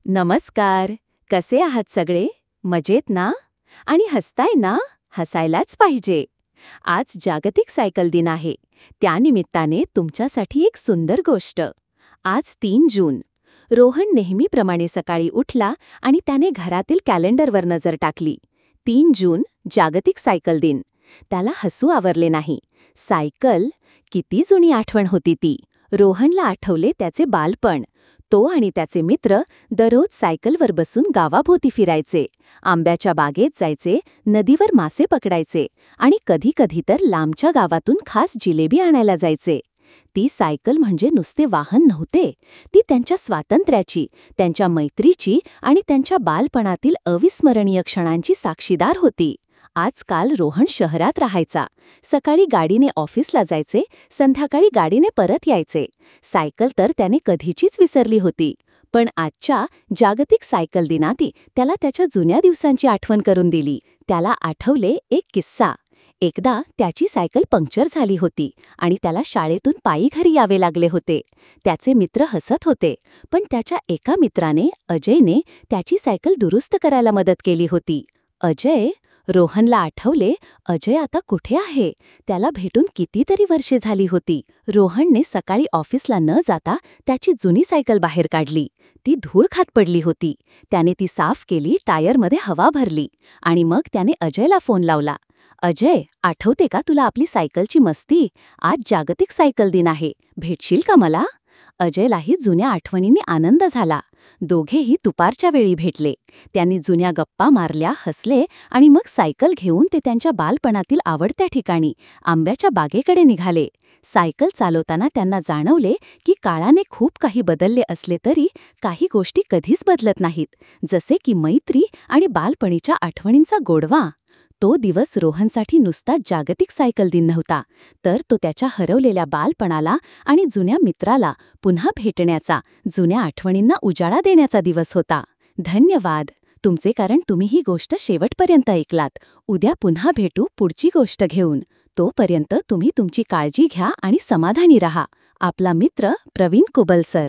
नमस्कार. कसे आहात सगळे? मजेत ना? आणि हसताय ना? हसायलाच पाहिजे. आज जागतिक सायकल दिन आहे. त्यानिमित्ताने तुमच्यासाठी एक सुंदर गोष्ट. आज 3 जून. रोहन नेहमीप्रमाणे सकाळी उठला आणि त्याने घरातील कॅलेंडरवर नजर टाकली. 3 जून, जागतिक सायकल दिन. त्याला हसू आवरले नाही. सायकल, किती जुनी आठवण होती ती. रोहनला आठवले त्याचे बालपण. तो आणि त्याचे मित्र दररोज सायकलवर बसून गावाभोवती फिरायचे, आंब्याच्या बागेत जायचे, नदीवर मासे पकडायचे आणि कधी-कधी तर लांबच्या गावातून खास जिलेबी आणायला जायचे. ती सायकल म्हणजे नुसते वाहन नव्हते. ती त्यांच्या स्वातंत्र्याची, त्यांच्या मैत्रीची आणि त्यांच्या बालपणातील अविस्मरणीय क्षणांची साक्षीदार होती. आजकाल रोहन शहरात राहायचा. सकाळी गाडीने ऑफिसला जायचे, संध्याकाळी गाडीने परत यायचे. सायकल तर त्याने कधीचीच विसरली होती. पण आजच्या जागतिक सायकल दिनाती त्याला त्याच्या जुन्या दिवसांची आठवण करून दिली. त्याला आठवले एक किस्सा. एकदा त्याची सायकल पंक्चर झाली होती आणि त्याला शाळेतून पायी घरी यावे लागले होते. त्याचे मित्र हसत होते, पण त्याच्या एका मित्राने, अजयने, त्याची सायकल दुरुस्त करायला मदत केली होती. अजय? रोहनला आठवले, अजय आता कुठे आहे? त्याला भेटून कितीतरी वर्षे झाली होती. रोहनने सकाळी ऑफिसला न जाता त्याची जुनी सायकल बाहेर काढली. ती धूळ खात पडली होती. त्याने ती साफ केली, टायरमध्ये हवा भरली आणि मग त्याने अजयला फोन लावला. अजय, आठवते का तुला आपली सायकलची मस्ती? आज जागतिक सायकल दिन आहे. भेटशील का मला? अजयलाही जुन्या आठवणींनी आनंद झाला. दोघेही दुपारच्या वेळी भेटले. त्यांनी जुन्या गप्पा मारल्या, हसले आणि मग सायकल घेऊन ते त्यांच्या बालपणातील आवडत्या ठिकाणी, आंब्याच्या बागेकडे निघाले. सायकल चालवताना त्यांना जाणवले की काळाने खूप काही बदलले असले तरी काही गोष्टी कधीच बदलत नाहीत, जसे की मैत्री आणि बालपणीच्या आठवणींचा गोडवा. तो दिवस रोहनसाठी नुसता जागतिक सायकल दिन नव्हता, तर तो त्याच्या हरवलेल्या बालपणाला आणि जुन्या मित्राला पुन्हा भेटण्याचा, जुन्या आठवणींना उजाळा देण्याचा दिवस होता. धन्यवाद तुमचे, कारण तुम्ही ही गोष्ट शेवटपर्यंत ऐकलात. उद्या पुन्हा भेटू पुढची गोष्ट घेऊन. तोपर्यंत तुम्ही तुमची काळजी घ्या आणि समाधानी रहा. आपला मित्र प्रवीण कुबल सर.